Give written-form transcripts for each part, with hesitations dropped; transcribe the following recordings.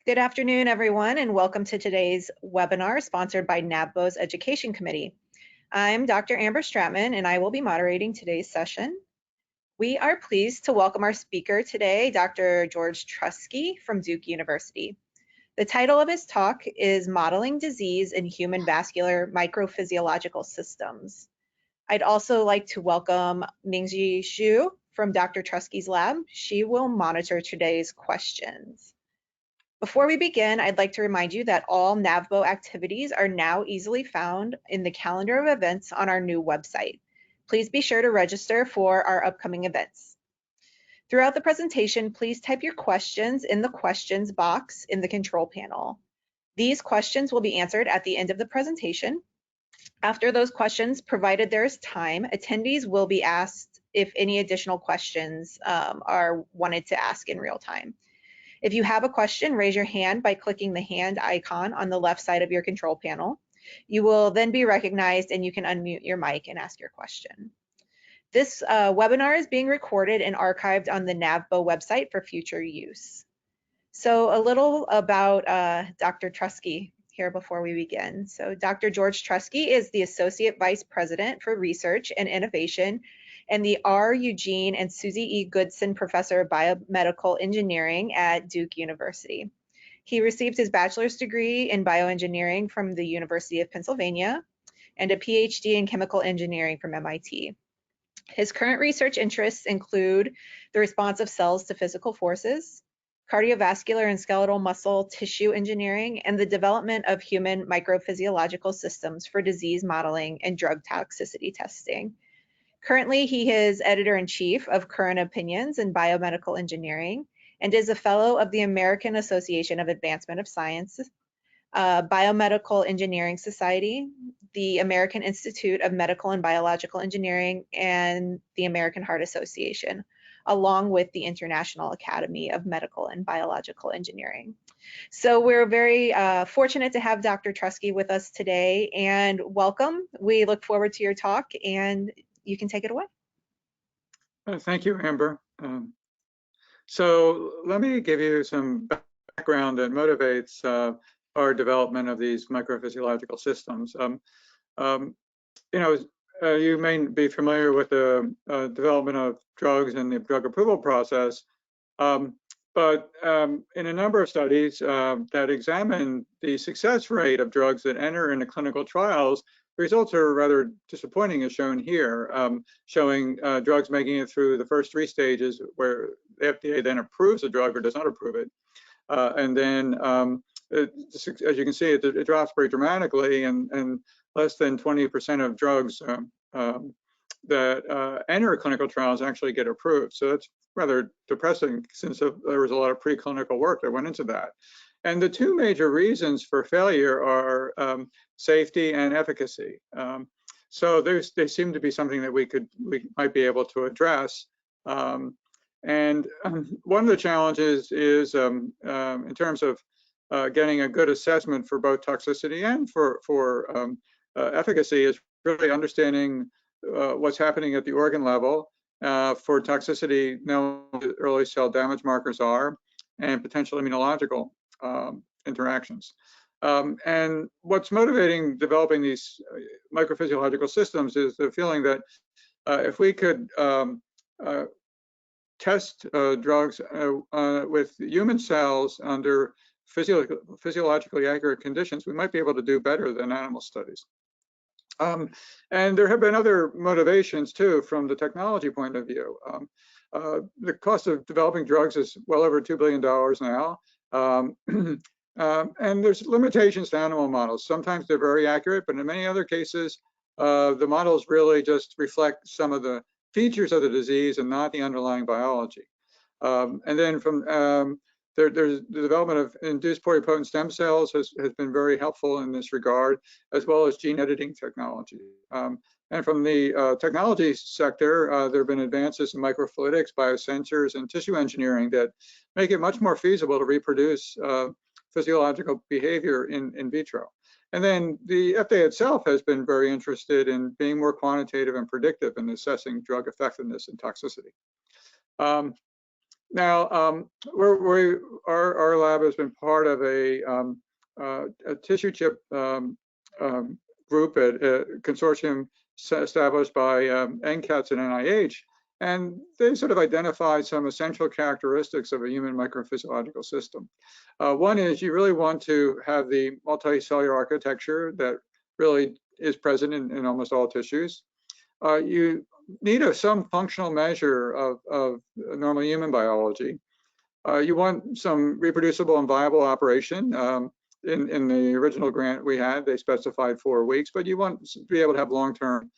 Good afternoon, everyone, and welcome to today's webinar sponsored by NAVBO's Education Committee. I'm Dr. Amber Stratman, and I will be moderating today's session. We are pleased to welcome our speaker today, Dr. George Truskey from Duke University. The title of his talk is Modeling Disease in Human Vascular Microphysiological Systems. I'd also like to welcome Mingji Xu from Dr. Truskey's lab. She will monitor today's questions. Before we begin, I'd like to remind you that all NAVBO activities are now easily found in the calendar of events on our new website. Please be sure to register for our upcoming events. Throughout the presentation, please type your questions in the questions box in the control panel. These questions will be answered at the end of the presentation. After those questions, provided there is time, attendees will be asked if any additional questions are wanted to ask in real time. If you have a question, raise your hand by clicking the hand icon on the left side of your control panel. You will then be recognized and you can unmute your mic and ask your question. This webinar is being recorded and archived on the NAVBO website for future use. So a little about Dr. Truskey here before we begin. So Dr. George Truskey is the Associate Vice President for Research and Innovation and the R. Eugene and Susie E. Goodson Professor of Biomedical Engineering at Duke University. He received his bachelor's degree in bioengineering from the University of Pennsylvania and a PhD in chemical engineering from MIT. His current research interests include the response of cells to physical forces, cardiovascular and skeletal muscle tissue engineering, and the development of human microphysiological systems for disease modeling and drug toxicity testing. Currently, he is editor-in-chief of Current Opinions in Biomedical Engineering and is a fellow of the American Association of Advancement of Science, Biomedical Engineering Society, the American Institute of Medical and Biological Engineering, and the American Heart Association, along with the International Academy of Medical and Biological Engineering. So we're very fortunate to have Dr. Truskey with us today, and welcome. We look forward to your talk, and you can take it away. Thank you, Amber. So let me give you some background that motivates our development of these microphysiological systems. You may be familiar with the development of drugs and the drug approval process, but in a number of studies that examine the success rate of drugs that enter into clinical trials, the results are rather disappointing, as shown here, showing drugs making it through the first 3 stages where the FDA then approves a drug or does not approve it. And then, as you can see, it drops very dramatically, and less than 20% of drugs that enter clinical trials actually get approved. So that's rather depressing, since there was a lot of preclinical work that went into that. And the 2 major reasons for failure are safety and efficacy. So they seem to be something that we might be able to address. And one of the challenges is in terms of getting a good assessment for both toxicity and for efficacy, is really understanding what's happening at the organ level. For toxicity, know what early cell damage markers are, and potential immunological interactions. And what's motivating developing these microphysiological systems is the feeling that if we could test drugs with human cells under physiologically accurate conditions, we might be able to do better than animal studies. And there have been other motivations too from the technology point of view. The cost of developing drugs is well over $2 billion now. And there's limitations to animal models. Sometimes they're very accurate, but in many other cases, the models really just reflect some of the features of the disease and not the underlying biology. And then from there's the development of induced pluripotent stem cells has been very helpful in this regard, as well as gene editing technology. And from the technology sector, there have been advances in microfluidics, biosensors, and tissue engineering that make it much more feasible to reproduce physiological behavior in vitro. And then the FDA itself has been very interested in being more quantitative and predictive in assessing drug effectiveness and toxicity. Now, our lab has been part of a tissue chip group at a consortium established by NCATS and NIH, and they sort of identified some essential characteristics of a human microphysiological system. One is you really want to have the multicellular architecture that really is present in almost all tissues. You need some functional measure of normal human biology. You want some reproducible and viable operation. In the original grant we had, they specified 4 weeks, but you want to be able to have long-term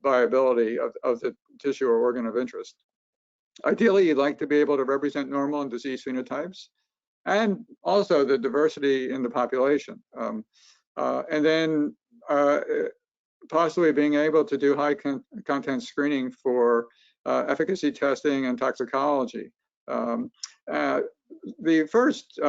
viability of the tissue or organ of interest. Ideally, you'd like to be able to represent normal and disease phenotypes, and also the diversity in the population. And then possibly being able to do high content screening for efficacy testing and toxicology. The first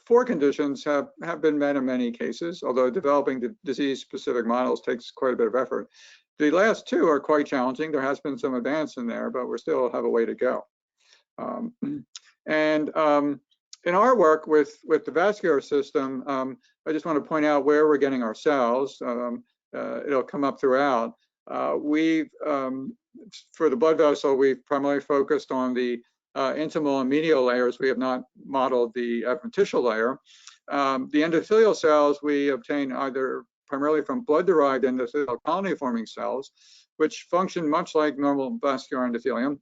4 conditions have been met in many cases, although developing the disease-specific models takes quite a bit of effort. The last 2 are quite challenging. There has been some advance in there, but we still have a way to go. In our work with the vascular system, I just want to point out where we're getting our cells. It'll come up throughout. For the blood vessel, we've primarily focused on the intimal and medial layers. We have not modeled the adventitial layer. The endothelial cells we obtain either primarily from blood-derived endothelial colony-forming cells, which function much like normal vascular endothelium.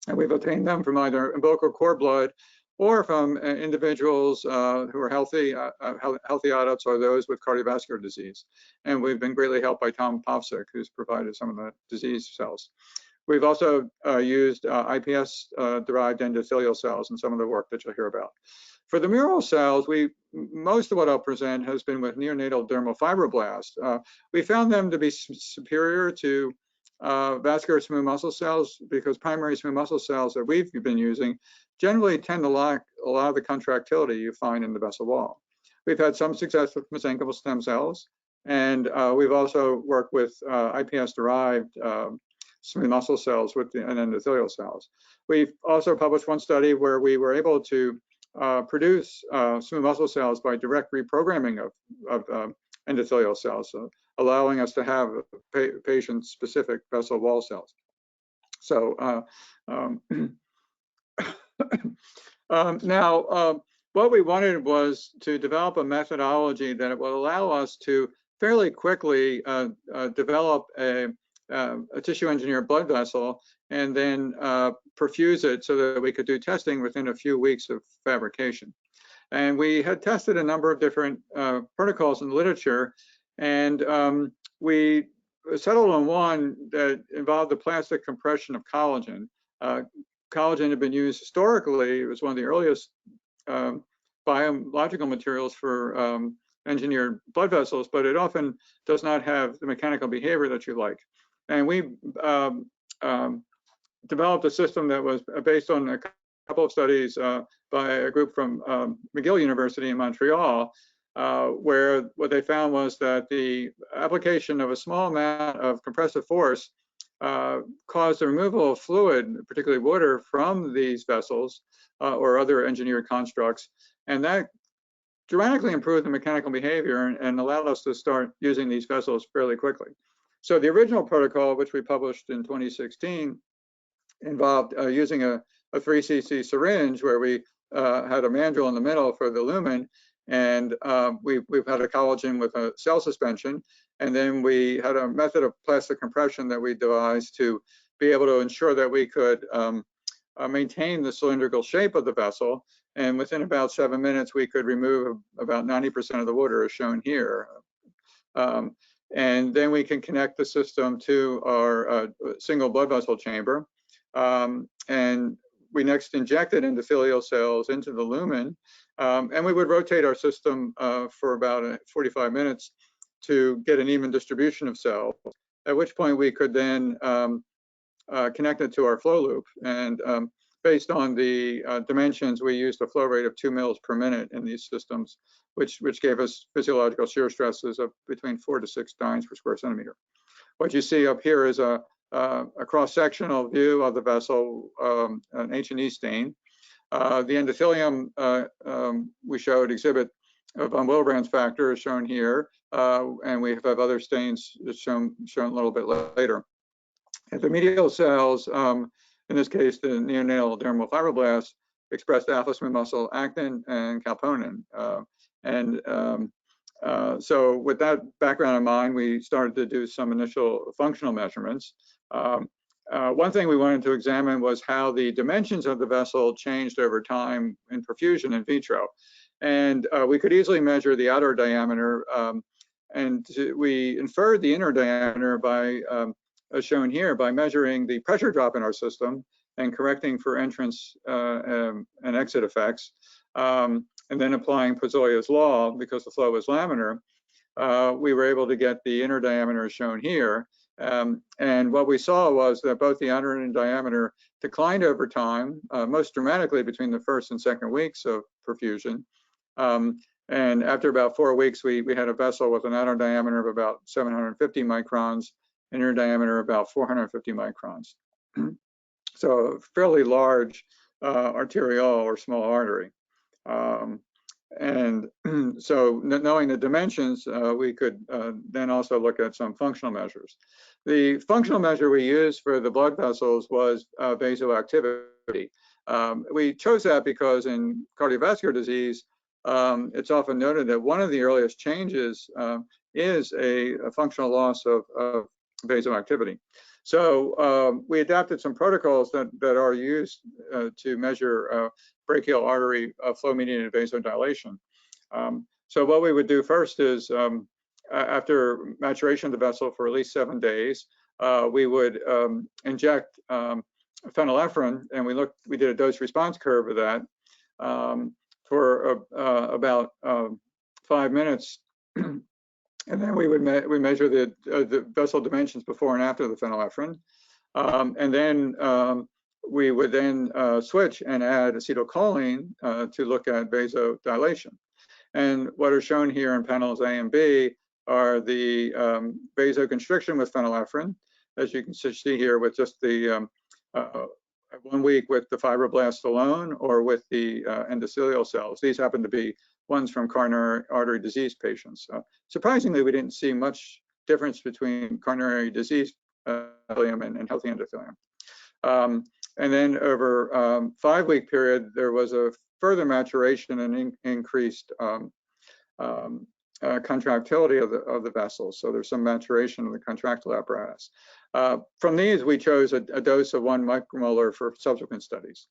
And we've obtained them from either umbilical cord blood or from individuals who are healthy adults or those with cardiovascular disease. And we've been greatly helped by Tom Povsik, who's provided some of the disease cells. We've also used iPS-derived endothelial cells in some of the work that you'll hear about. For the mural cells, most of what I'll present has been with neonatal dermal fibroblasts. We found them to be superior to vascular smooth muscle cells because primary smooth muscle cells that we've been using generally tend to lack a lot of the contractility you find in the vessel wall. We've had some success with mesenchymal stem cells, and we've also worked with iPS-derived smooth muscle cells and endothelial cells. We've also published one study where we were able to produce smooth muscle cells by direct reprogramming of endothelial cells, so allowing us to have patient-specific vessel wall cells. So now, what we wanted was to develop a methodology that will allow us to fairly quickly develop a tissue-engineered blood vessel and then perfuse it so that we could do testing within a few weeks of fabrication. And we had tested a number of different protocols in the literature, and we settled on one that involved the plastic compression of collagen. Collagen had been used historically. It was one of the earliest biological materials for engineered blood vessels, but it often does not have the mechanical behavior that you like. And we developed a system that was based on a couple of studies by a group from McGill University in Montreal, where what they found was that the application of a small amount of compressive force caused the removal of fluid, particularly water, from these vessels or other engineered constructs, and that dramatically improved the mechanical behavior and allowed us to start using these vessels fairly quickly. So the original protocol, which we published in 2016, involved using a 3 cc syringe where we had a mandrel in the middle for the lumen, and we've had a collagen with a cell suspension, and then we had a method of plastic compression that we devised to be able to ensure that we could maintain the cylindrical shape of the vessel, and within about 7 minutes we could remove about 90% of the water, as shown here. And then we can connect the system to our single blood vessel chamber, and we next injected endothelial cells into the lumen, and we would rotate our system for about 45 minutes to get an even distribution of cells, at which point we could then connect it to our flow loop. And based on the dimensions, we used a flow rate of 2 mils per minute in these systems, which gave us physiological shear stresses of between 4 to 6 dynes per square centimeter. What you see up here is a a cross-sectional view of the vessel, an H&E stain. The endothelium we showed exhibit von Willebrand's factor is shown here, and we have other stains shown a little bit later. And the medial cells, in this case, the neonatal dermal fibroblasts, expressed alpha smooth muscle actin and calponin. So with that background in mind, we started to do some initial functional measurements. One thing we wanted to examine was how the dimensions of the vessel changed over time in perfusion in vitro. And we could easily measure the outer diameter, and we inferred the inner diameter by, as shown here, by measuring the pressure drop in our system and correcting for entrance and exit effects, and then applying Poiseuille's law because the flow was laminar. We were able to get the inner diameter shown here. And what we saw was that both the outer and inner diameter declined over time, most dramatically between the first and second weeks of perfusion. And after about 4 weeks, we had a vessel with an outer diameter of about 750 microns, inner diameter about 450 microns. So a fairly large arteriole or small artery. And so knowing the dimensions, we could then also look at some functional measures. The functional measure we used for the blood vessels was vasoactivity. We chose that because in cardiovascular disease, it's often noted that one of the earliest changes is a functional loss of vasoactivity. So we adapted some protocols that are used to measure brachial artery flow-mediated vasodilation. So what we would do first is, after maturation of the vessel for at least 7 days, we would inject phenylephrine, and we did a dose-response curve of that for about 5 minutes. And then we measure the vessel dimensions before and after the phenylephrine. And then we would then switch and add acetylcholine to look at vasodilation. And what are shown here in panels A and B are the vasoconstriction with phenylephrine, as you can see here with just the 1 week with the fibroblasts alone or with the endothelial cells. These happen to be ones from coronary artery disease patients. Surprisingly, we didn't see much difference between coronary disease endothelium and healthy endothelium. And then over a 5-week period, there was a further maturation and increased contractility of the vessels. So there's some maturation of the contractile apparatus. From these, we chose a dose of 1 micromolar for subsequent studies.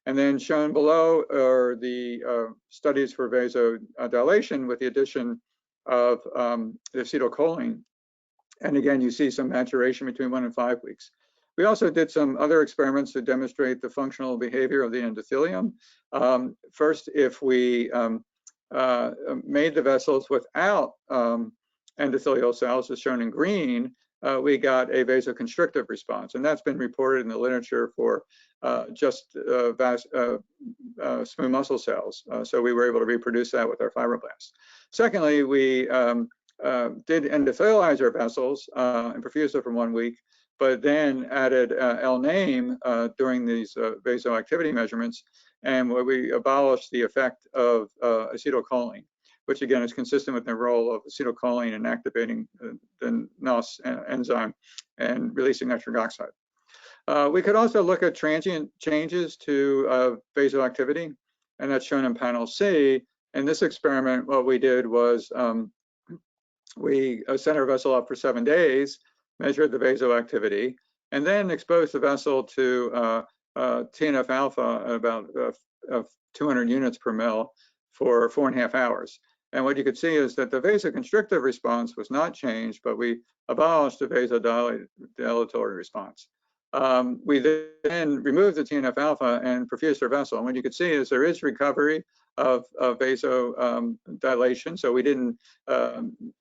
And then shown below are the studies for vasodilation with the addition of the acetylcholine. And again, you see some maturation between 1 and 5 weeks. We also did some other experiments to demonstrate the functional behavior of the endothelium. First, if we made the vessels without endothelial cells, as shown in green, we got a vasoconstrictive response, and that's been reported in the literature for just smooth muscle cells. So we were able to reproduce that with our fibroblasts. Secondly, we did endothelialize our vessels and perfused them for 1 week, but then added L-name during these vasoactivity measurements, and where we abolished the effect of acetylcholine, which again is consistent with the role of acetylcholine in activating the NOS enzyme and releasing nitric oxide. We could also look at transient changes to vasoactivity, and that's shown in panel C. In this experiment, what we did was we sent our vessel up for 7 days, measured the vasoactivity, and then exposed the vessel to TNF alpha at about 200 units per mil for 4.5 hours. And what you could see is that the vasoconstrictive response was not changed, but we abolished the vasodilatory response. We then removed the TNF alpha and perfused our vessel. And what you could see is there is recovery of vasodilation. So we didn't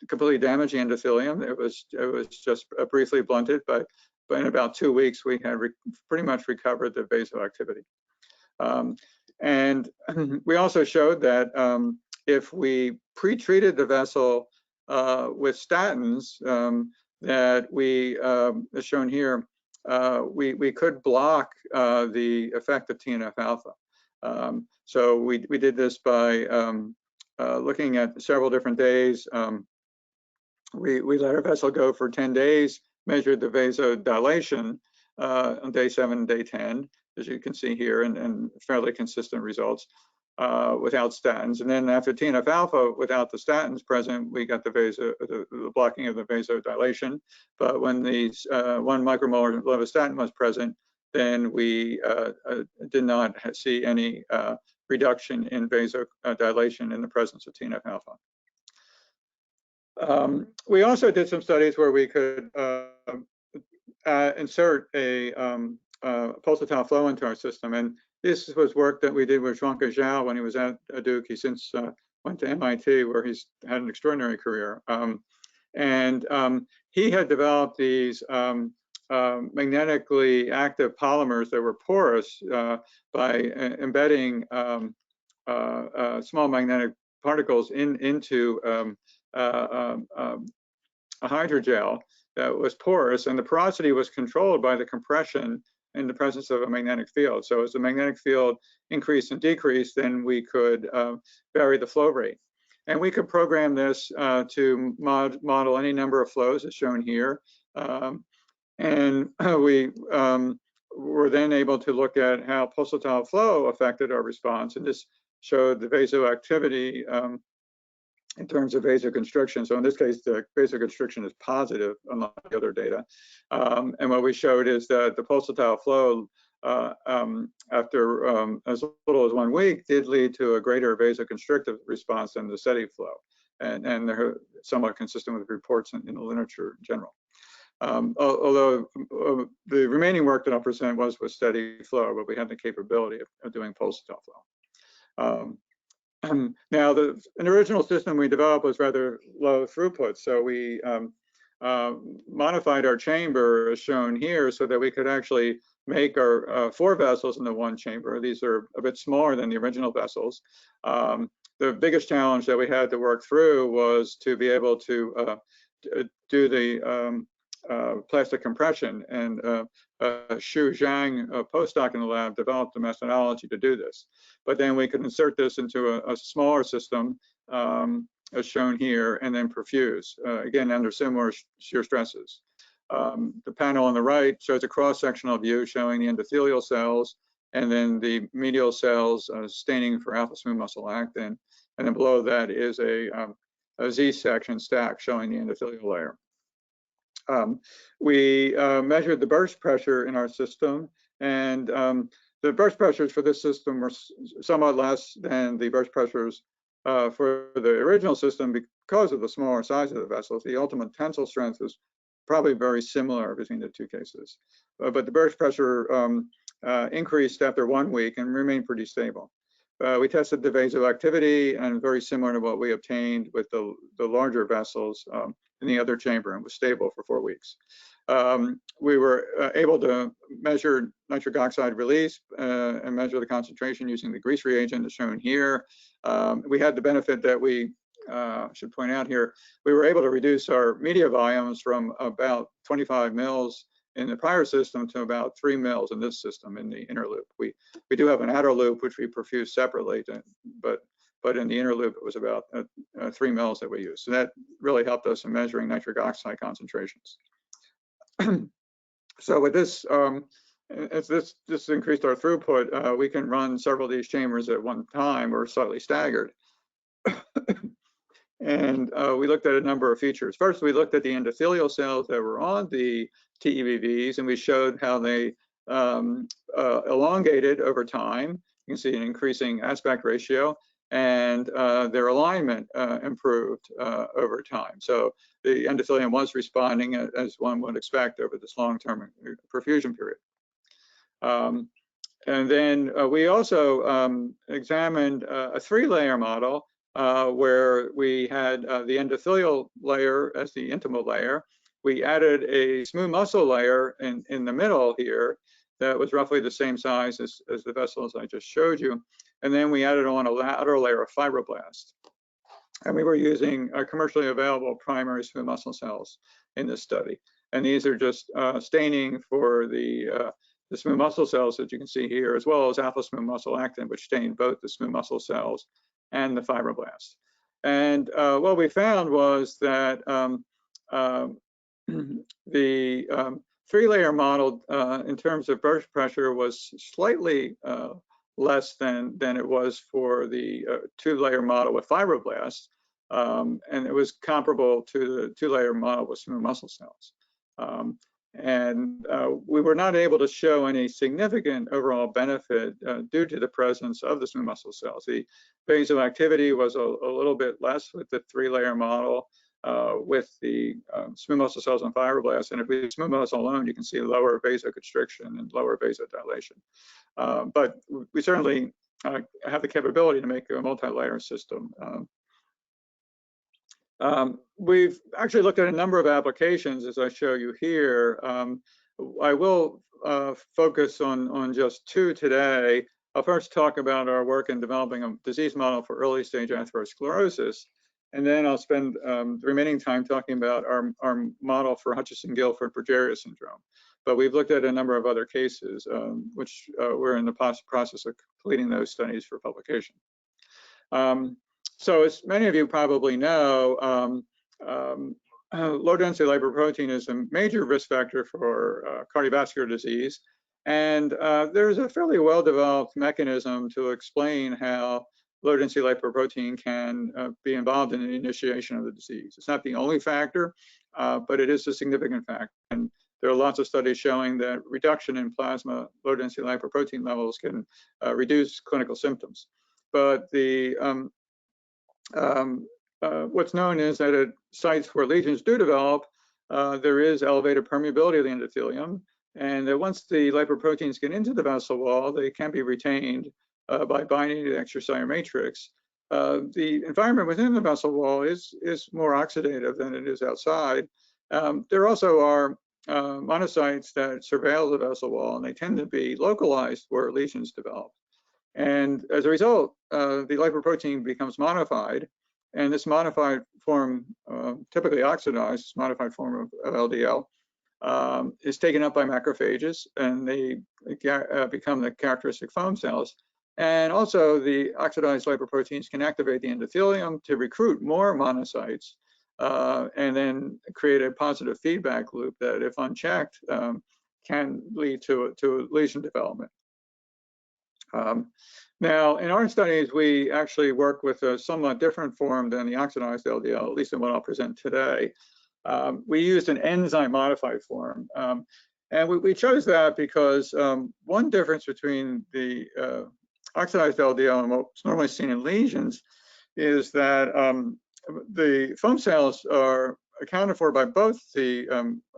completely damage the endothelium. It was just briefly blunted, but in about 2 weeks, we had pretty much recovered the vasoactivity. And we also showed that if we pre-treated the vessel with statins, that we, as shown here, we could block the effect of TNF-alpha. So we did this by looking at several different days. We let our vessel go for 10 days, measured the vasodilation on day 7 and day 10, as you can see here, and fairly consistent results without statins. And then after TNF-alpha, without the statins present, we got the blocking of the vasodilation. But when these 1 micromolar levastatin was present, then we did not see any reduction in vasodilation in the presence of TNF-alpha. We also did some studies where we could insert a pulsatile flow into our system, and this was work that we did with Zhuangke Zhao when he was at Duke. He since went to MIT, where he's had an extraordinary career. He had developed these magnetically active polymers that were porous by embedding small magnetic particles into a hydrogel that was porous, and the porosity was controlled by the compression in the presence of a magnetic field. So as the magnetic field increased and decreased, then we could vary the flow rate. And we could program this to model any number of flows as shown here. And we were then able to look at how pulsatile flow affected our response. And this showed the vasoactivity in terms of vasoconstriction. So in this case, the vasoconstriction is positive, unlike the other data. And what we showed is that the pulsatile flow after as little as 1 week did lead to a greater vasoconstrictive response than the steady flow. And they're somewhat consistent with reports in the literature in general. Although the remaining work that I'll present was with steady flow, but we had the capability of doing pulsatile flow. Now, an original system we developed was rather low throughput, so we modified our chamber as shown here so that we could actually make our 4 vessels into 1 chamber. These are a bit smaller than the original vessels. The biggest challenge that we had to work through was to be able to do the plastic compression, and Xu Zhang, a postdoc in the lab, developed a methodology to do this. But then we could insert this into a smaller system, as shown here, and then perfuse, again, under similar shear stresses. The panel on the right shows a cross-sectional view showing the endothelial cells, and then the medial cells staining for alpha smooth muscle actin. And then below that is a Z-section stack showing the endothelial layer. We measured the burst pressure in our system, and the burst pressures for this system were somewhat less than the burst pressures for the original system because of the smaller size of the vessels. The ultimate tensile strength is probably very similar between the 2 cases, but the burst pressure increased after 1 week and remained pretty stable. We tested the vasoactivity, and very similar to what we obtained with the larger vessels in the other chamber, and was stable for 4 weeks. We were able to measure nitric oxide release and measure the concentration using the grease reagent as shown here. We had the benefit that we should point out here, we were able to reduce our media volumes from about 25 mils in the prior system to about 3 mils in this system in the inner loop. We do have an outer loop which we perfuse separately, but in the inner loop it was about 3 mils that we used. So that really helped us in measuring nitric oxide concentrations. So with this, as this increased our throughput, we can run several of these chambers at one time or slightly staggered. And we looked at a number of features. First, we looked at the endothelial cells that were on the TEVVs, and we showed how they elongated over time. You can see an increasing aspect ratio, and their alignment improved over time. So the endothelium was responding as one would expect over this long-term perfusion period. And then we also examined a 3-layer model where we had the endothelial layer as the intimal layer. We added a smooth muscle layer in the middle here that was roughly the same size as the vessels I just showed you. And then we added on a lateral layer of fibroblast. And we were using commercially available primary smooth muscle cells in this study. And these are just staining for the smooth muscle cells that you can see here, as well as alpha smooth muscle actin, which stain both the smooth muscle cells and the fibroblasts. And what we found was that the three-layer model in terms of burst pressure was slightly less than it was for the two-layer model with fibroblasts, and it was comparable to the two-layer model with smooth muscle cells. We were not able to show any significant overall benefit due to the presence of the smooth muscle cells. The vasoactivity was a little bit less with the three-layer model with the smooth muscle cells and fibroblasts. And if we smooth muscle alone, you can see lower vasoconstriction and lower vasodilation. But we certainly have the capability to make a multi-layer system. We've actually looked at a number of applications, as I show you here. I will focus on just two today. I'll first talk about our work in developing a disease model for early stage atherosclerosis, and then I'll spend the remaining time talking about our model for Hutchinson-Gilford progeria syndrome. But we've looked at a number of other cases, which we're in the process of completing those studies for publication. So as many of you probably know, low-density lipoprotein is a major risk factor for cardiovascular disease. And there's a fairly well-developed mechanism to explain how low-density lipoprotein can be involved in the initiation of the disease. It's not the only factor, but it is a significant factor. And there are lots of studies showing that reduction in plasma low-density lipoprotein levels can reduce clinical symptoms. But the what's known is that at sites where lesions do develop, there is elevated permeability of the endothelium, and that once the lipoproteins get into the vessel wall, they can be retained by binding to the extracellular matrix. The environment within the vessel wall is more oxidative than it is outside. There also are monocytes that surveil the vessel wall, and they tend to be localized where lesions develop. And as a result, the lipoprotein becomes modified, and this modified form, typically oxidized, modified form of LDL, is taken up by macrophages, and they become the characteristic foam cells. And also, the oxidized lipoproteins can activate the endothelium to recruit more monocytes, and then create a positive feedback loop that, if unchecked, can lead to lesion development. Now, in our studies, we actually work with a somewhat different form than the oxidized LDL, at least in what I'll present today. We used an enzyme-modified form. And we chose that because one difference between the oxidized LDL and what's normally seen in lesions is that the foam cells are accounted for by both the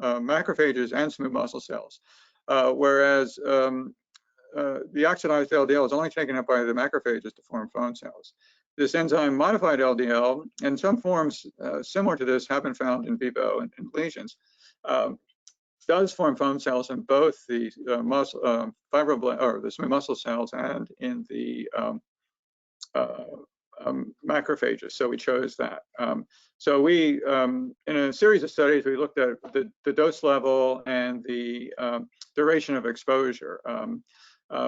macrophages and smooth muscle cells, whereas the oxidized LDL is only taken up by the macrophages to form foam cells. This enzyme-modified LDL, and some forms similar to this have been found in vivo in lesions, does form foam cells in both the the smooth muscle cells and in the macrophages. So we chose that. So we, in a series of studies, we looked at the dose level and the duration of exposure.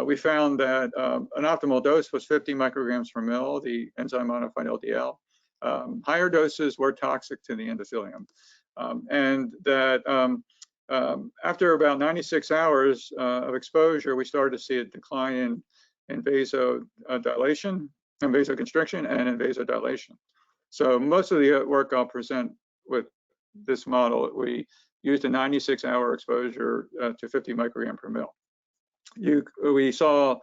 We found that an optimal dose was 50 micrograms per mil, the enzyme-modified LDL. Higher doses were toxic to the endothelium. And that after about 96 hours of exposure, we started to see a decline in vasodilation, and vasoconstriction, and in vasodilation. So most of the work I'll present with this model, we used a 96-hour exposure to 50 microgram per mil. We saw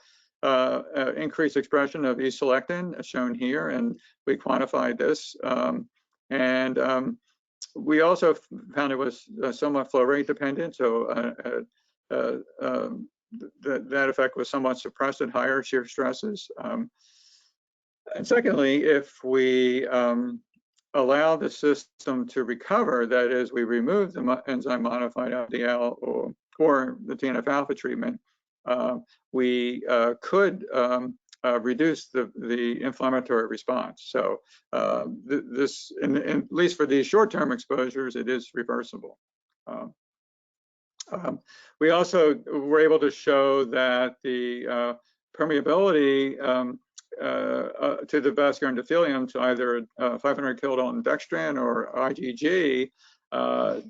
increased expression of E-selectin, as shown here, and we quantified this. We also found it was somewhat flow rate dependent, so that effect was somewhat suppressed at higher shear stresses. And secondly, if we allow the system to recover, that is, we remove the enzyme-modified LDL or the TNF-alpha treatment, we could reduce the inflammatory response. So this, at least for these short-term exposures, it is reversible. We also were able to show that the permeability to the vascular endothelium, to either 500 kilodalton dextran or IgG,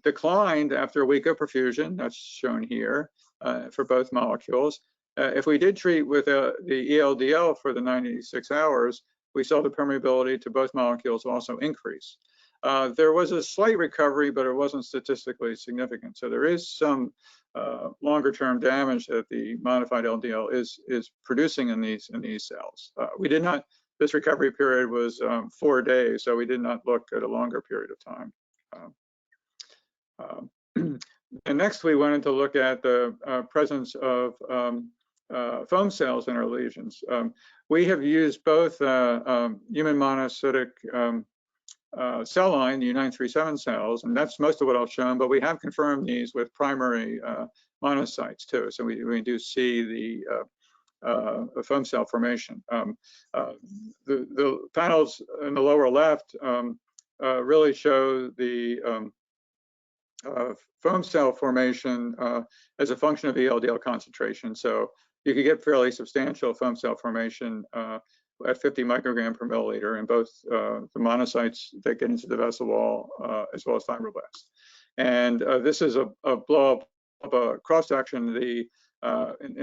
declined after a week of perfusion. That's shown here for both molecules. If we did treat with the ELDL for the 96 hours, we saw the permeability to both molecules also increase. There was a slight recovery, but it wasn't statistically significant. So there is some longer-term damage that the modified LDL is producing in these cells. We did not. This recovery period was 4 days, so we did not look at a longer period of time. And next, we wanted to look at the presence of foam cells in our lesions. We have used both human monocytic cell line, the U937 cells, and that's most of what I've shown, but we have confirmed these with primary monocytes too. So we do see the foam cell formation. The panels in the lower left really show the foam cell formation as a function of ELDL concentration. So you could get fairly substantial foam cell formation at 50 microgram per milliliter in both the monocytes that get into the vessel wall as well as fibroblasts. And this is a blow up of a cross section. In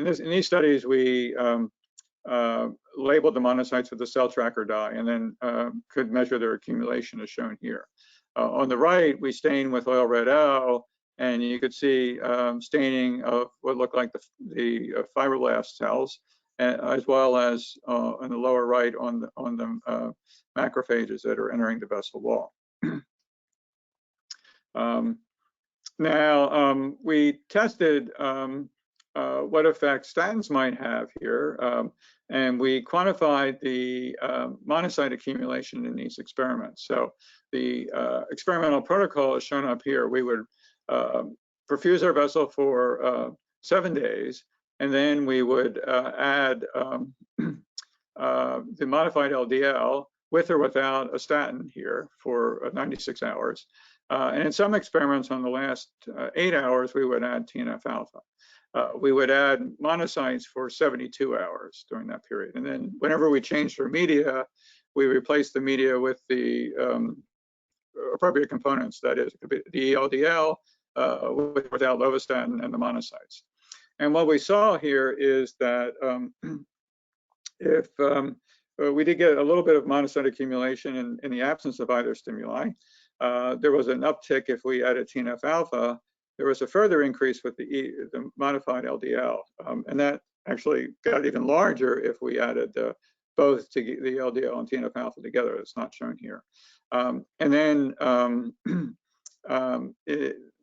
these studies, we labeled the monocytes with the cell tracker dye and then could measure their accumulation as shown here. On the right, we stain with oil red L, and you could see staining of what looked like the fibroblast cells, as well as on the lower right on the macrophages that are entering the vessel wall. Now, we tested what effect statins might have here, and we quantified the monocyte accumulation in these experiments. So the experimental protocol is shown up here. We would perfuse our vessel for 7 days, and then we would add the modified LDL with or without a statin here for 96 hours. And in some experiments on the last 8 hours, we would add TNF-alpha. We would add monocytes for 72 hours during that period. And then whenever we changed our media, we replaced the media with the appropriate components, that is, the LDL without lovastatin and the monocytes. And what we saw here is that if we did get a little bit of monocyte accumulation in the absence of either stimuli, there was an uptick if we added TNF-alpha. There was a further increase with the modified LDL, and that actually got even larger if we added both the LDL and TNF-alpha together. It's not shown here. And then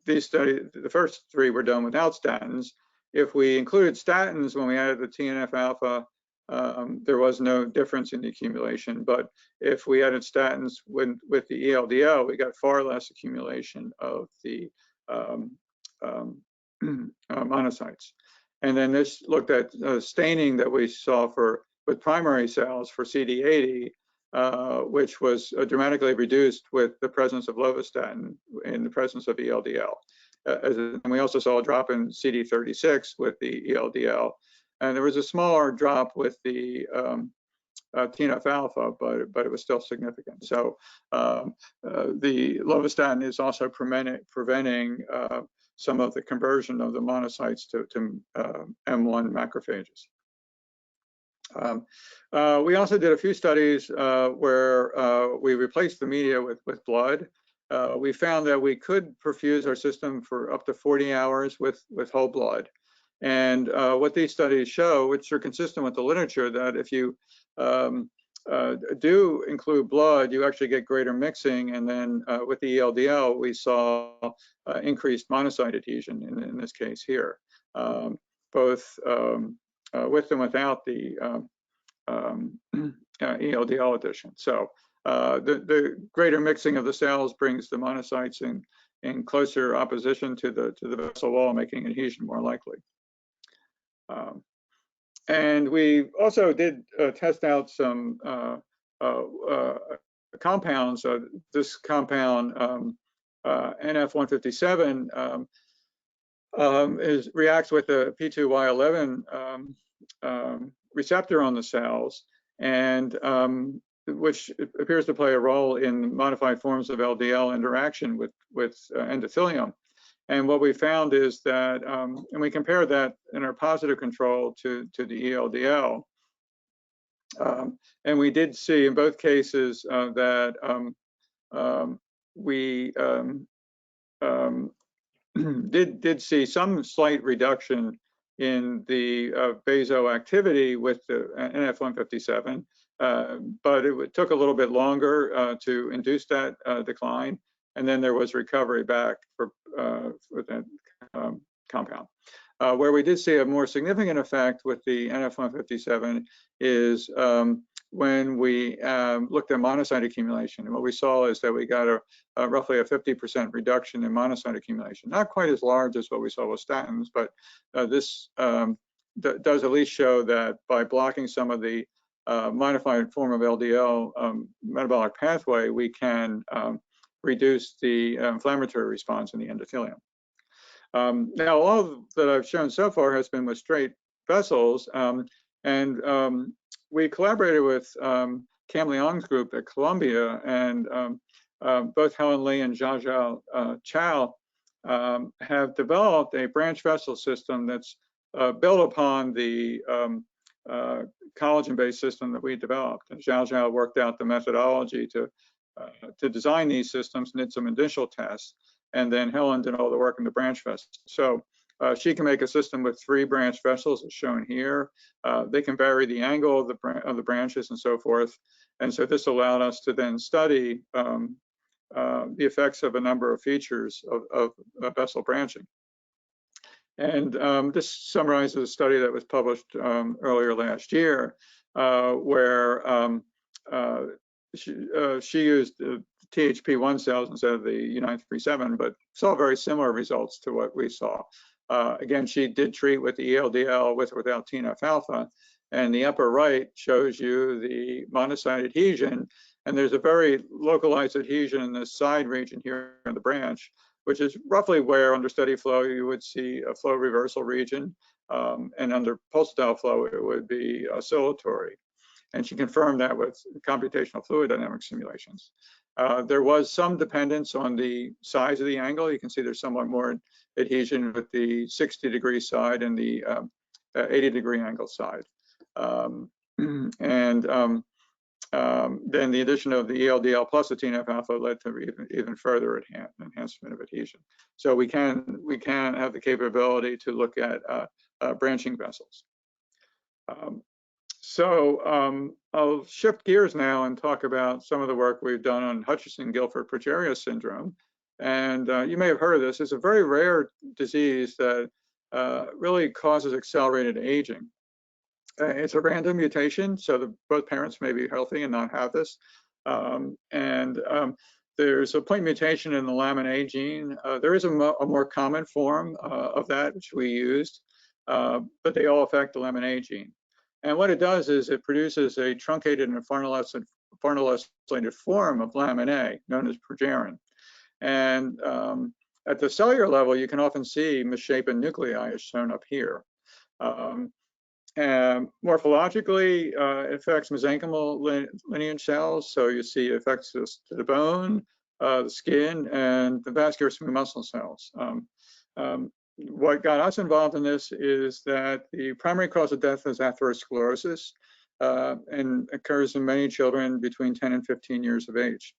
these studies, the first 3 were done without statins. If we included statins when we added the TNF-alpha, there was no difference in the accumulation. But if we added statins with the ELDL, we got far less accumulation of the monocytes. And then this looked at staining that we saw with primary cells for CD80, which was dramatically reduced with the presence of lovastatin in the presence of ELDL. And we also saw a drop in CD36 with the ELDL. And there was a smaller drop with the TNF-alpha, but it was still significant. So the lovastatin is also preventing some of the conversion of the monocytes to M1 macrophages. We also did a few studies where we replaced the media with blood. We found that we could perfuse our system for up to 40 hours with whole blood. And what these studies show, which are consistent with the literature, that if you do include blood, you actually get greater mixing. And then with the ELDL, we saw increased monocyte adhesion in this case here, both with and without the ELDL addition. So the greater mixing of the cells brings the monocytes in closer opposition to the vessel wall, making adhesion more likely. And we also did test out some compounds. This compound, NF157, reacts with the P2Y11 receptor on the cells, and which appears to play a role in modified forms of LDL interaction with endothelium. And what we found is that, and we compared that in our positive control to the ELDL, and we did see in both cases that we did see some slight reduction in the vasoactivity with the NF157, but it took a little bit longer to induce that decline, and then there was recovery back for that compound. Where we did see a more significant effect with the NF157 is when we looked at monocyte accumulation. And what we saw is that we got a roughly a 50% reduction in monocyte accumulation. Not quite as large as what we saw with statins, but this does at least show that by blocking some of the modified form of LDL metabolic pathway, we can reduce the inflammatory response in the endothelium. Now, all that I've shown so far has been with straight vessels, and we collaborated with Cam Leong's group at Columbia, and both Helen Lee and Jiajia Chow have developed a branch vessel system that's built upon the collagen-based system that we developed. And Jiajia worked out the methodology to design these systems and did some initial tests. And then Helen did all the work in the branch vessels. So she can make a system with 3 branch vessels, as shown here. They can vary the angle of the branches and so forth. And so this allowed us to then study the effects of a number of features of vessel branching. And this summarizes a study that was published earlier last year, where she used THP1 cells instead of the U937, but saw very similar results to what we saw. Again, she did treat with the ELDL with or without TNF-alpha, and the upper right shows you the monocyte adhesion, and there's a very localized adhesion in this side region here in the branch, which is roughly where under steady flow you would see a flow reversal region, and under pulsatile flow it would be oscillatory. And she confirmed that with computational fluid dynamics simulations. There was some dependence on the size of the angle. You can see there's somewhat more adhesion with the 60-degree side and the 80-degree angle side. Then the addition of the ELDL plus the TNF-alpha led to even further enhancement of adhesion. So we can have the capability to look at branching vessels. I'll shift gears now and talk about some of the work we've done on Hutchinson-Gilford progeria syndrome. And you may have heard of this. It's a very rare disease that really causes accelerated aging. It's a random mutation, so both parents may be healthy and not have this. There's a point mutation in the lamin A gene. There is a more common form of that, which we used, but they all affect the lamin A gene. And what it does is it produces a truncated and farnesylated form of lamin A, known as progerin. And at the cellular level, you can often see misshapen nuclei, as shown up here. And morphologically, it affects mesenchymal lineage cells. So you see effects to the bone, the skin, and the vascular smooth muscle cells. What got us involved in this is that the primary cause of death is atherosclerosis and occurs in many children between 10 and 15 years of age.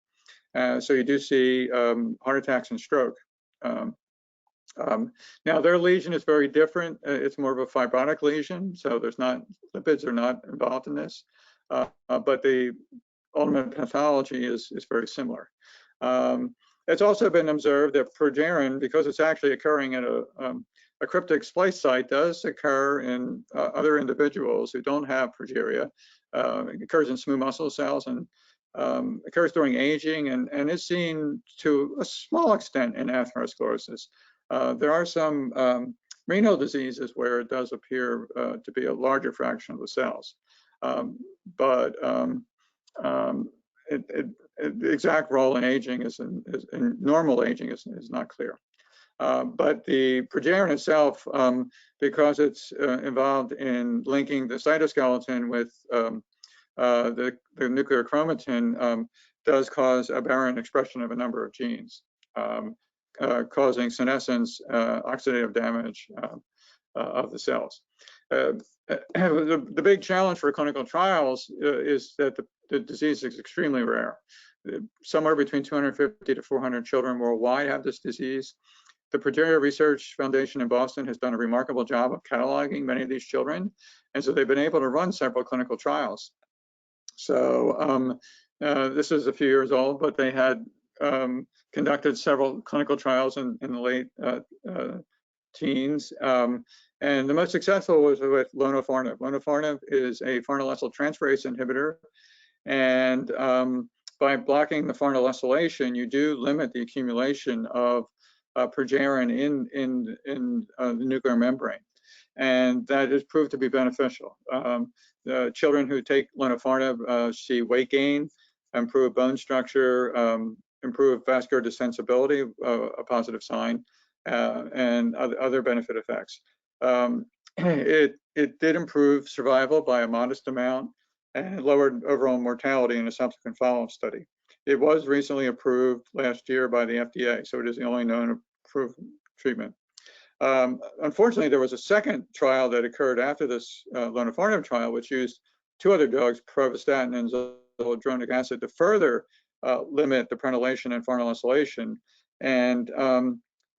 So you do see heart attacks and stroke. Now their lesion is very different. It's more of a fibrotic lesion, so lipids are not involved in this, but the ultimate pathology is very similar. It's also been observed that progerin, because it's actually occurring at a cryptic splice site, does occur in other individuals who don't have progeria. It occurs in smooth muscle cells and occurs during aging and is seen to a small extent in atherosclerosis. There are some renal disease is where it does appear to be a larger fraction of the cells. But the exact role in aging in normal aging is not clear. But the progerin itself, because it's involved in linking the cytoskeleton with the nuclear chromatin, does cause aberrant expression of a number of genes, causing senescence, oxidative damage of the cells. The big challenge for clinical trials is that the disease is extremely rare. Somewhere between 250 to 400 children worldwide have this disease. The Progeria Research Foundation in Boston has done a remarkable job of cataloging many of these children, and so they've been able to run several clinical trials. So this is a few years old, but they had conducted several clinical trials in the late teens. And the most successful was with lonafarnib. Lonafarnib is a farnesyl transferase inhibitor. And by blocking the farnesylation, you do limit the accumulation of progerin in the nuclear membrane. And that has proved to be beneficial. The children who take lonafarnib see weight gain, improved bone structure, improved vascular desensibility, a positive sign, and other benefit effects. It did improve survival by a modest amount and lowered overall mortality in a subsequent follow-up study. It was recently approved last year by the FDA, so it is the only known approved treatment. Unfortunately, there was a second trial that occurred after this lonafarnib trial, which used two other drugs, pravastatin and zoledronic acid, to further limit the prenylation and farnesylation. And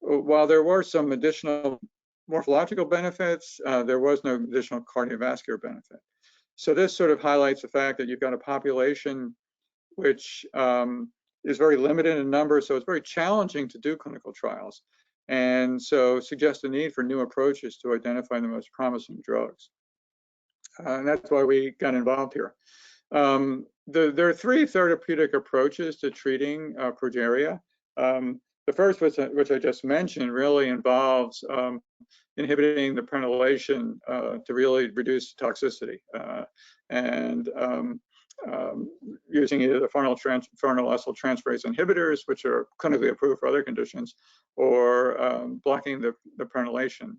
while there were some additional morphological benefits, there was no additional cardiovascular benefit. So this sort of highlights the fact that you've got a population which is very limited in number, so it's very challenging to do clinical trials. And so suggests the need for new approaches to identify the most promising drugs. And that's why we got involved here. There are three therapeutic approaches to treating progeria. The first, which I just mentioned, really involves inhibiting the prenylation to really reduce toxicity, and using either the farnesyl transferase inhibitors, which are clinically approved for other conditions, or blocking the prenylation,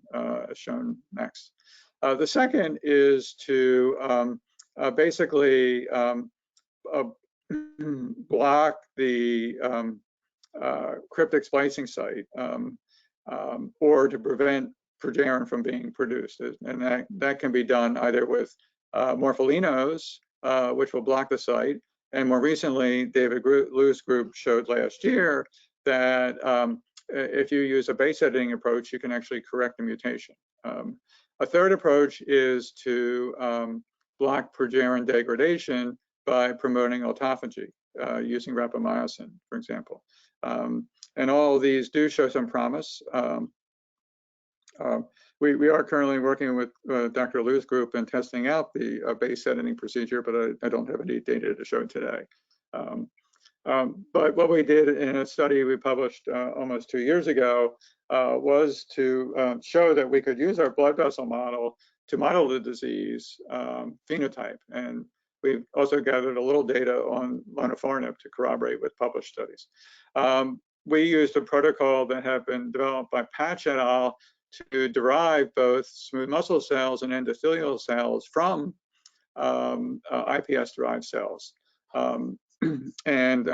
as shown next. The second is to basically block the cryptic splicing site, or to prevent progerin from being produced. And that can be done either with morpholinos, which will block the site. And more recently, David Liu's group showed last year that if you use a base editing approach, you can actually correct the mutation. A third approach is to block progerin degradation by promoting autophagy, using rapamycin, for example. And all of these do show some promise. We are currently working with Dr. Liu's group and testing out the base editing procedure, but I don't have any data to show today. But what we did in a study we published almost 2 years ago was to show that we could use our blood vessel model to model the disease phenotype. And we've also gathered a little data on lonafarnib to corroborate with published studies. We used a protocol that had been developed by Patch et al. To derive both smooth muscle cells and endothelial cells from iPS-derived cells. And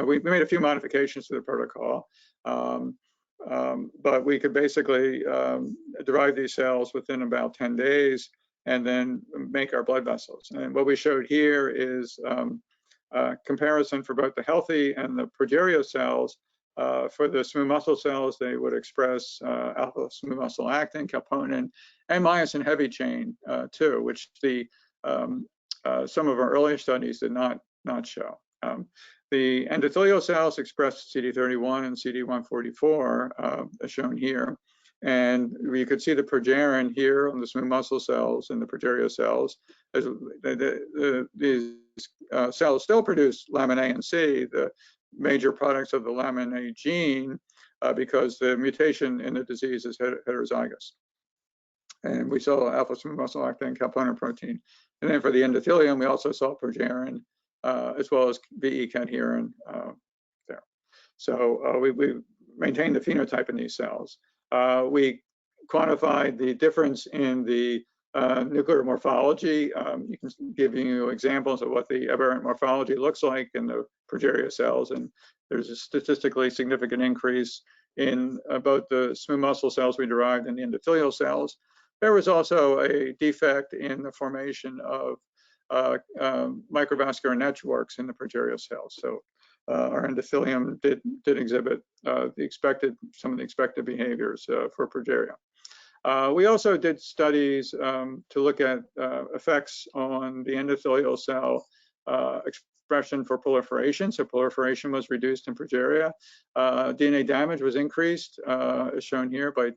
we made a few modifications to the protocol, but we could basically derive these cells within about 10 days and then make our blood vessels. And what we showed here is a comparison for both the healthy and the progeria cells. For the smooth muscle cells, they would express alpha smooth muscle actin, calponin, and myosin heavy chain too, which some of our earlier studies did not show. The endothelial cells express CD31 and CD144, as shown here. And we could see the progerin here on the smooth muscle cells and the progeria cells. These cells still produce lamin A and C, the major products of the lamin A gene, because the mutation in the disease is heterozygous. And we saw alpha smooth muscle actin calponer protein. And then for the endothelium, we also saw progerin, as well as VE cadherin there. So we maintained the phenotype in these cells. We quantified the difference in the nuclear morphology. You can give you examples of what the aberrant morphology looks like in the progeria cells, and there's a statistically significant increase in both the smooth muscle cells we derived and the endothelial cells. There was also a defect in the formation of microvascular networks in the progeria cells. So our endothelium did exhibit some of the expected behaviors for progeria. We also did studies to look at effects on the endothelial cell expression for proliferation. So proliferation was reduced in progeria. DNA damage was increased, as shown here, by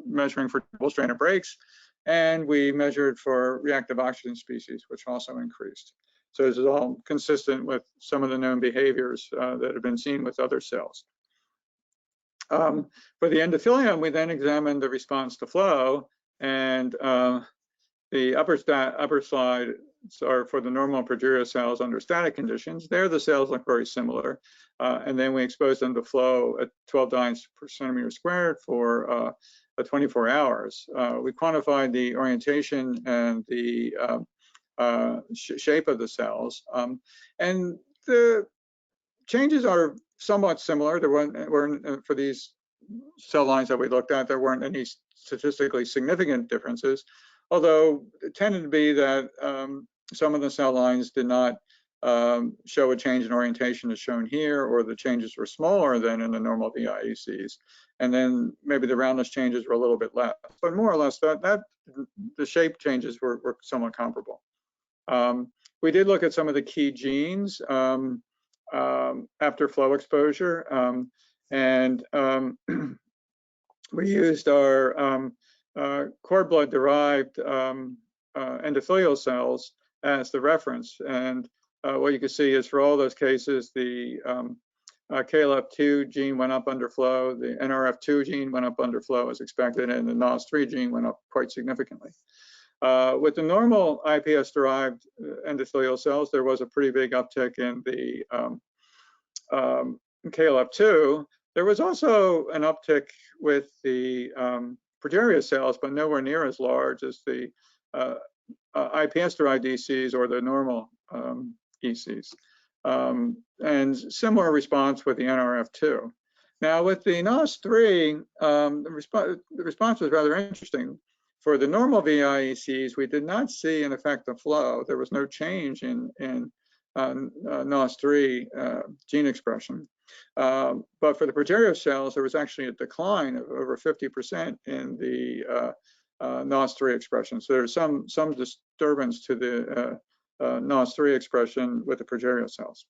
measuring for double-stranded breaks. And we measured for reactive oxygen species, which also increased. So this is all consistent with some of the known behaviors that have been seen with other cells. For the endothelium, we then examined the response to flow, and the upper slide are for the normal progeria cells under static conditions. There, the cells look very similar, and then we exposed them to flow at 12 dynes per centimeter squared for 24 hours. We quantified the orientation and the shape of the cells, and the changes are somewhat similar. There weren't for these cell lines that we looked at, there weren't any statistically significant differences, although it tended to be that some of the cell lines did not show a change in orientation as shown here, or the changes were smaller than in the normal VIECs. And then maybe the roundness changes were a little bit less, but more or less the shape changes were somewhat comparable. We did look at some of the key genes after flow exposure, and we used our cord blood derived endothelial cells as the reference. And what you can see is for all those cases, the KLF2 gene went up under flow, the NRF2 gene went up under flow as expected, and the NOS3 gene went up quite significantly. With the normal iPS-derived endothelial cells, there was a pretty big uptick in the KLF2. There was also an uptick with the progeria cells, but nowhere near as large as the iPS-derived ECs or the normal ECs. And similar response with the NRF2. Now with the NOS3, the response was rather interesting. For the normal VIECs, we did not see an effect of flow. There was no change in NOS3 gene expression. But for the progeria cells, there was actually a decline of over 50% in the NOS3 expression. So there's some disturbance to the NOS3 expression with the progeria cells.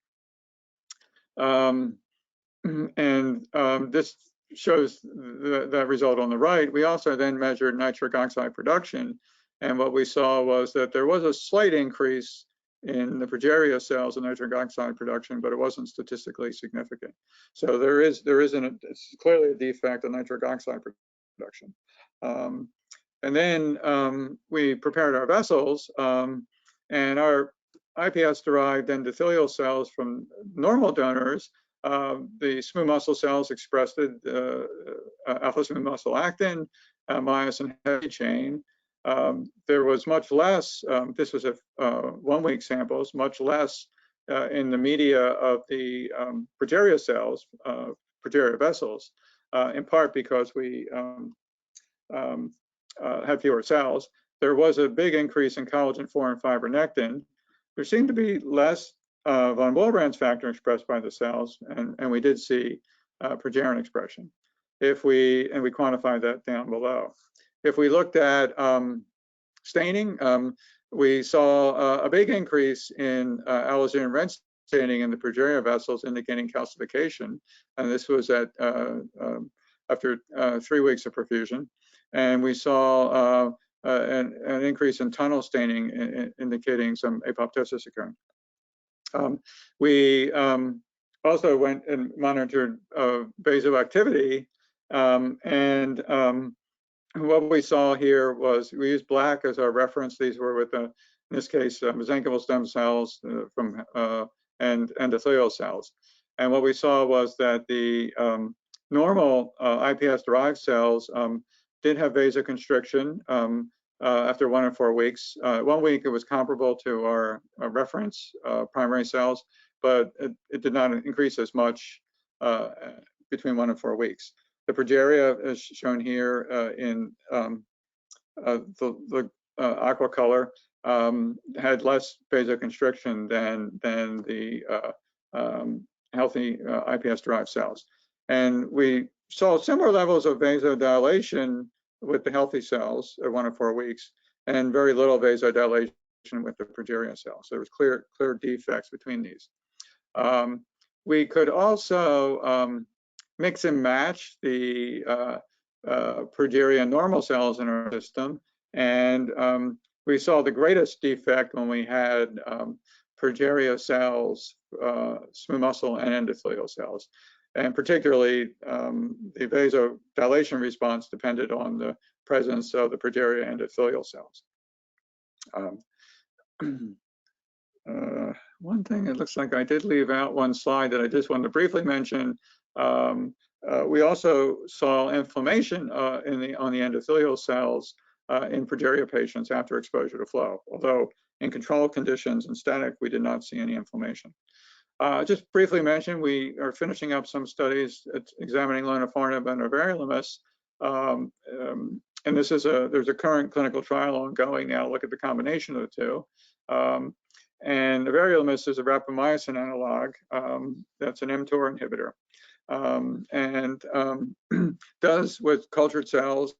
This shows that result on the right. We also then measured nitric oxide production, and what we saw was that there was a slight increase in the progeria cells of nitric oxide production, but it wasn't statistically significant. So it's clearly a defect of nitric oxide production. And then we prepared our vessels, and our iPS-derived endothelial cells from normal donors, the smooth muscle cells expressed alpha smooth muscle actin, myosin heavy chain. There was much less, this was 1 week samples, much less in the media of the progeria cells, progeria vessels, in part because we had fewer cells. There was a big increase in collagen 4 and fibronectin. There seemed to be less von Willebrand's factor expressed by the cells, and we did see progerin expression. And we quantified that down below. If we looked at staining, we saw a big increase in alizarin red staining in the progeria vessels, indicating calcification, and this was at after 3 weeks of perfusion. And we saw an increase in tunnel staining, indicating some apoptosis occurring. We also went and monitored vasoactivity, and what we saw here was we used black as our reference. These were with, in this case, mesenchymal stem cells and endothelial cells. And what we saw was that the normal iPS-derived cells did have vasoconstriction after 1 and 4 weeks. 1 week, it was comparable to our reference primary cells, but it did not increase as much between 1 and 4 weeks. The progeria is shown here in the aqua color had less vasoconstriction than the healthy iPS-derived cells. And we saw similar levels of vasodilation with the healthy cells at 1 and 4 weeks, and very little vasodilation with the progeria cells. So there was clear defects between these. We could also mix and match the progeria normal cells in our system, and we saw the greatest defect when we had progeria cells, smooth muscle and endothelial cells. And particularly, the vasodilation response depended on the presence of the progeria endothelial cells. One thing, it looks like I did leave out one slide that I just wanted to briefly mention. We also saw inflammation on the endothelial cells in progeria patients after exposure to flow, although in control conditions and static, we did not see any inflammation. Just briefly mention, we are finishing up some studies examining lonafarnib and everolimus, and this is there's a current clinical trial ongoing now. Look at the combination of the two. And everolimus is a rapamycin analog that's an mTOR inhibitor, and does with cultured cells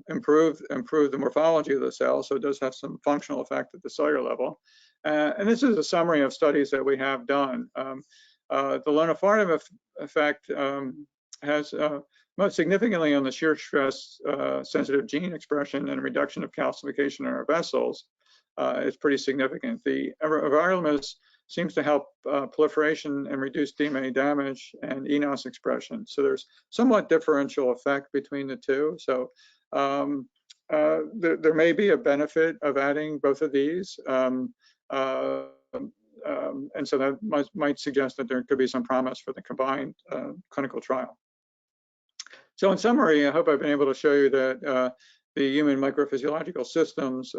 improve the morphology of the cell, so it does have some functional effect at the cellular level. And this is a summary of studies that we have done. The lonafarnib effect has most significantly on the shear stress sensitive gene expression and a reduction of calcification in our vessels. It's pretty significant. The everolimus seems to help proliferation and reduce DNA damage and eNOS expression. So there's somewhat differential effect between the two. So there may be a benefit of adding both of these. And so that might suggest that there could be some promise for the combined clinical trial. So in summary, I hope I've been able to show you that the human microphysiological systems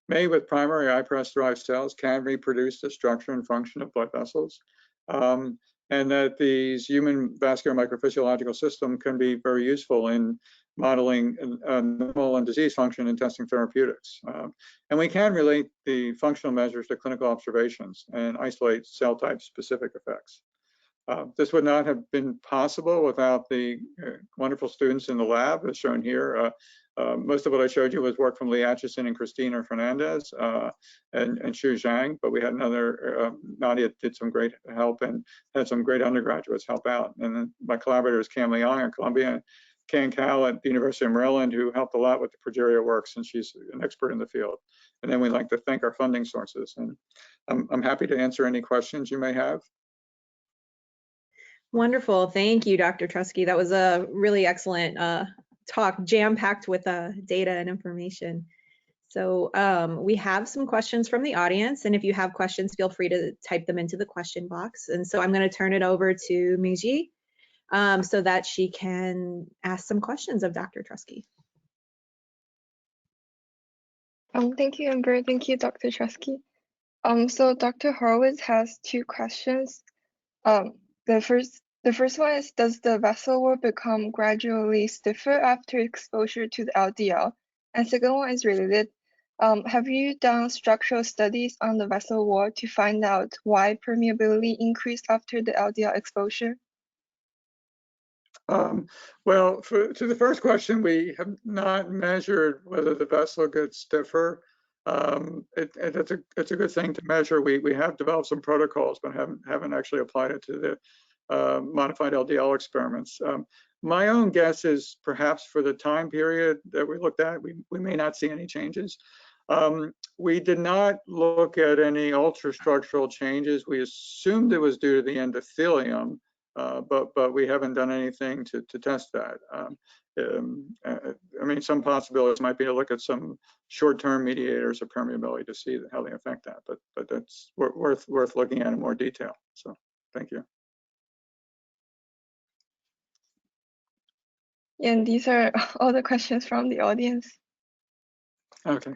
made with primary iPS-derived cells can reproduce the structure and function of blood vessels, and that these human vascular microphysiological system can be very useful in modeling normal and disease function and testing therapeutics. And we can relate the functional measures to clinical observations and isolate cell type specific effects. This would not have been possible without the wonderful students in the lab, as shown here. Most of what I showed you was work from Lee Atchison and Christina Fernandez and Xu Zhang, but we had another, Nadia did some great help and had some great undergraduates help out. And then my collaborators, Cam Leong at Columbia, and Kan Cal at the University of Maryland, who helped a lot with the progeria work since she's an expert in the field. And then we'd like to thank our funding sources. And I'm happy to answer any questions you may have. Wonderful. Thank you, Dr. Truskey. That was a really excellent talk, jam-packed with data and information. So we have some questions from the audience, and if you have questions, feel free to type them into the question box. And so I'm going to turn it over to Miji so that she can ask some questions of Dr. Truskey. Thank you, Amber. Thank you, Dr. Truskey. So Dr. Horowitz has 2 questions. The first one is, does the vessel wall become gradually stiffer after exposure to the LDL? And second one is related. Have you done structural studies on the vessel wall to find out why permeability increased after the LDL exposure? Well, to the first question, we have not measured whether the vessel gets stiffer. It's a good thing to measure. We have developed some protocols, but haven't actually applied it to the modified LDL experiments. My own guess is perhaps for the time period that we looked at, we may not see any changes. We did not look at any ultrastructural changes. We assumed it was due to the endothelium, but we haven't done anything to test that. I mean, some possibilities might be to look at some short-term mediators of permeability to see how they affect that, but that's worth looking at in more detail. So, thank you. And these are all the questions from the audience. Okay.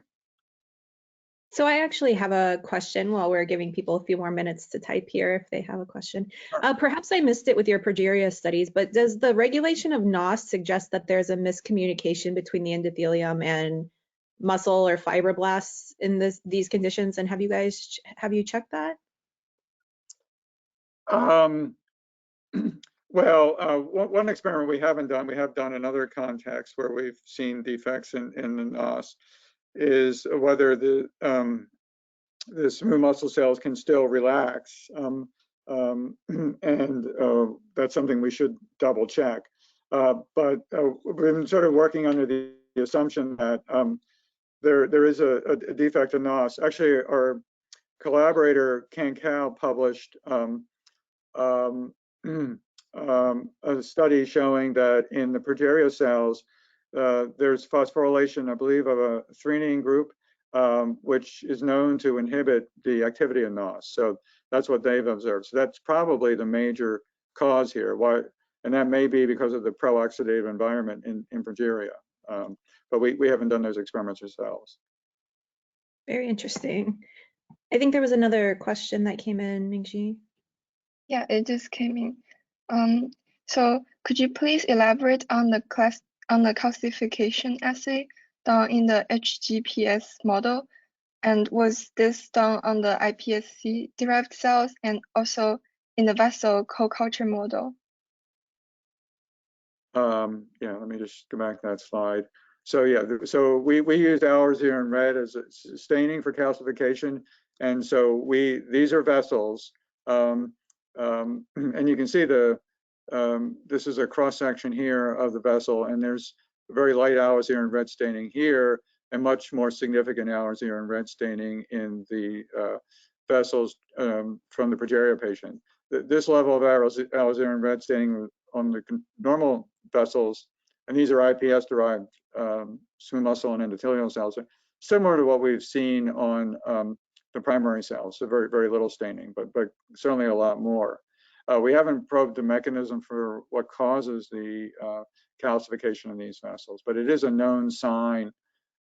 So I actually have a question while we're giving people a few more minutes to type here if they have a question. Perhaps I missed it with your progeria studies, but does the regulation of NOS suggest that there's a miscommunication between the endothelium and muscle or fibroblasts in these conditions? And have you checked that? Well, one experiment we haven't done, we have done in other contexts where we've seen defects in the NOS, is whether the smooth muscle cells can still relax, and that's something we should double check. But we've been sort of working under the assumption that there is a defect in NOS. Actually, our collaborator Ken Kao published a study showing that in the progeria cells, there's phosphorylation, I believe, of a threonine group, which is known to inhibit the activity of NOS. So that's what they've observed. So that's probably the major cause here. Why, and that may be because of the pro-oxidative environment in progeria. But we haven't done those experiments ourselves. Very interesting. I think there was another question that came in, Mingxi. Yeah, it just came in. So could you please elaborate on the calcification assay done in the HGPS model? And was this done on the iPSC derived cells and also in the vessel co-culture model? Yeah, let me just go back to that slide. So yeah, so we used ours here in red as a staining for calcification, and so these are vessels, and you can see this is a cross section here of the vessel, and there's very light hours here in red staining here, and much more significant hours here in red staining in the vessels from the progeria patient. This level of hours here in red staining on the normal vessels, and these are IPS-derived smooth muscle and endothelial cells, similar to what we've seen on the primary cells. So very, very little staining, but certainly a lot more. We haven't probed the mechanism for what causes the calcification in these vessels, but it is a known sign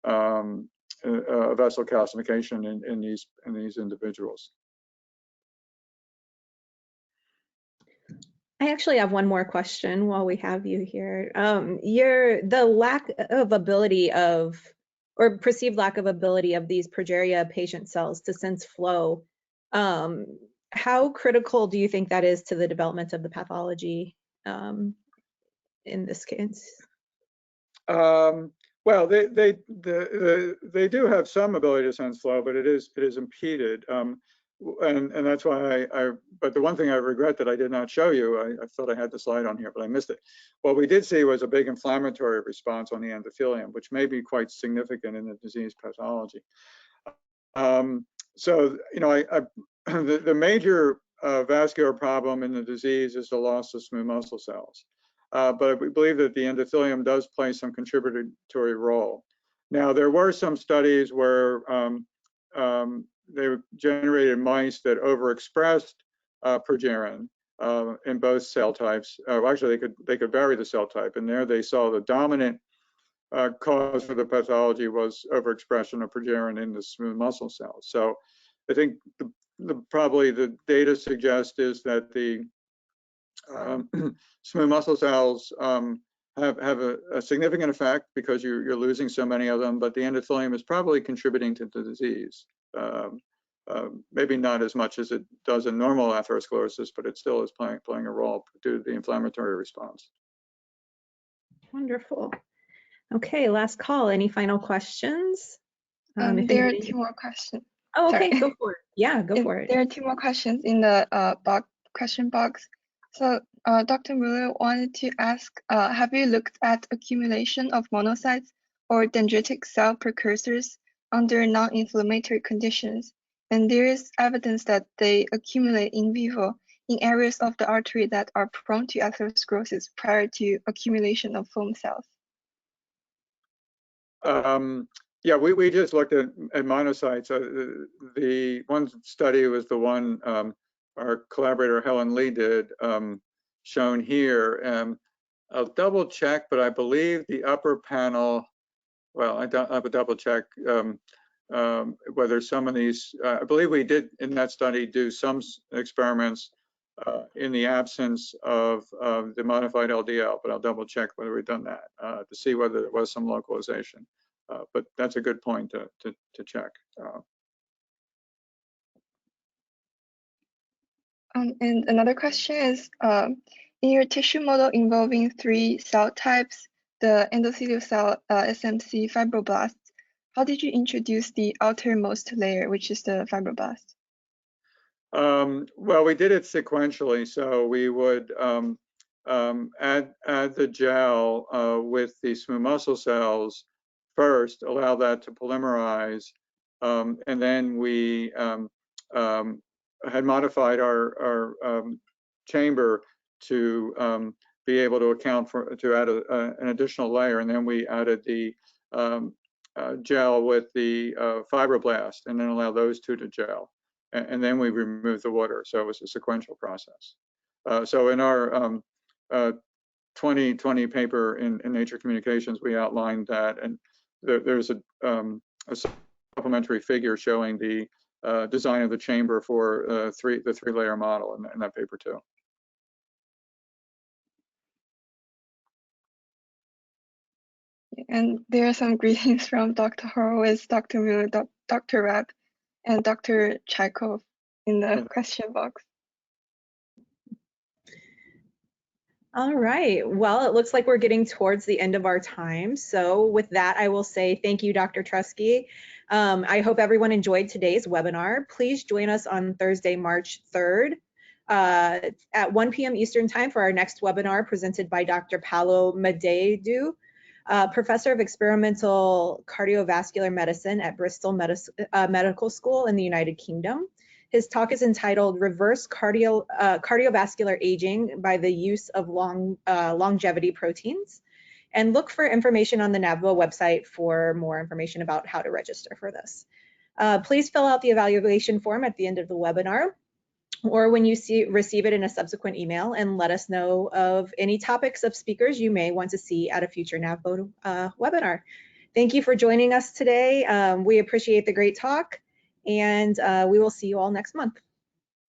of vessel calcification in these individuals. I actually have one more question while we have you here. The lack of ability of, or perceived lack of ability of these progeria patient cells to sense flow, how critical do you think that is to the development of the pathology in this case? Well, they do have some ability to sense flow, but it is impeded. And that's why but the one thing I regret that I did not show you, I thought I had the slide on here, but I missed it. What we did see was a big inflammatory response on the endothelium, which may be quite significant in the disease pathology. So, you know, the major vascular problem in the disease is the loss of smooth muscle cells. But we believe that the endothelium does play some contributory role. Now, there were some studies where they generated mice that overexpressed progerin in both cell types. Actually, they could vary the cell type, and there they saw the dominant cause for the pathology was overexpression of progerin in the smooth muscle cells. So, I think probably the data suggests is that the smooth muscle cells have a significant effect because you're losing so many of them, but the endothelium is probably contributing to the disease. Maybe not as much as it does in normal atherosclerosis, but it still is playing a role due to the inflammatory response. Wonderful. Okay, last call. Any final questions? There are 2 more questions. Oh, okay, go for it. Yeah, go for it. There are 2 more questions in the question box. So Dr. Mueller wanted to ask, have you looked at accumulation of monocytes or dendritic cell precursors under non-inflammatory conditions? And there is evidence that they accumulate in vivo in areas of the artery that are prone to atherosclerosis prior to accumulation of foam cells? Yeah, we just looked at monocytes. The one study was the one our collaborator Helen Lee did, shown here. I'll double check, but I believe the upper panel, well, I have a double check whether some of these, I believe we did in that study do some experiments in the absence of the modified LDL, but I'll double check whether we've done that to see whether there was some localization. But that's a good point to check. And another question is, in your tissue model involving 3 cell types, the endothelial cell, SMC, fibroblasts, how did you introduce the outermost layer, which is the fibroblast? Well, we did it sequentially. So we would add the gel with the smooth muscle cells first, allow that to polymerize, and then we had modified our chamber to be able to account for, to add an additional layer, and then we added the gel with the fibroblast, and then allow those two to gel, and then we removed the water. So it was a sequential process. So in our 2020 paper in Nature Communications, we outlined that, and there's a supplementary figure showing the design of the chamber for the 3-layer model in that paper too. And there are some greetings from Dr. Horowitz, Dr. Miller, Dr. Rapp, and Dr. Chaikov in the question box. All right. Well, it looks like we're getting towards the end of our time. So with that, I will say thank you, Dr. Truskey. I hope everyone enjoyed today's webinar. Please join us on Thursday, March 3rd at 1 p.m. Eastern Time for our next webinar presented by Dr. Paolo Medeidu, Professor of Experimental Cardiovascular Medicine at Bristol Medical School in the United Kingdom. His talk is entitled Reverse Cardiovascular Aging by the Use of Longevity Proteins. And look for information on the NAVBO website for more information about how to register for this. Please fill out the evaluation form at the end of the webinar or when you receive it in a subsequent email, and let us know of any topics of speakers you may want to see at a future NAVBO webinar. Thank you for joining us today. We appreciate the great talk, and we will see you all next month.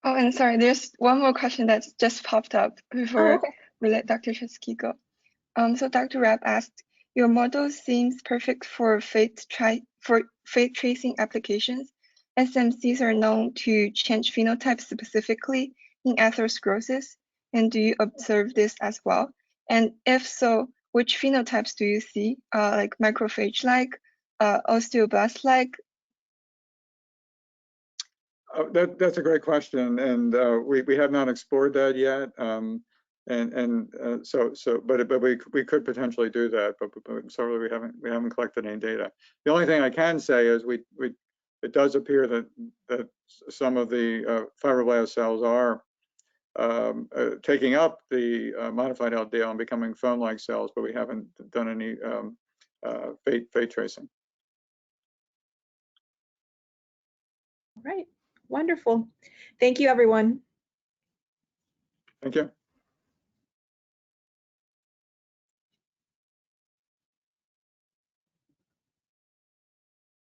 Oh, and sorry, there's one more question that's just popped up before we let Dr. Truskey go. So Dr. Rapp asked, your model seems perfect for fate tracing applications. SMCs are known to change phenotypes specifically in atherosclerosis, and do you observe this as well? And if so, which phenotypes do you see, like macrophage-like, osteoblast-like? That's a great question, and we have not explored that yet. But we could potentially do that, but sorry, we haven't collected any data. The only thing I can say is it does appear that some of the fibroblast cells are taking up the modified LDL and becoming foam-like cells, but we haven't done any fate tracing. All right, wonderful. Thank you, everyone. Thank you.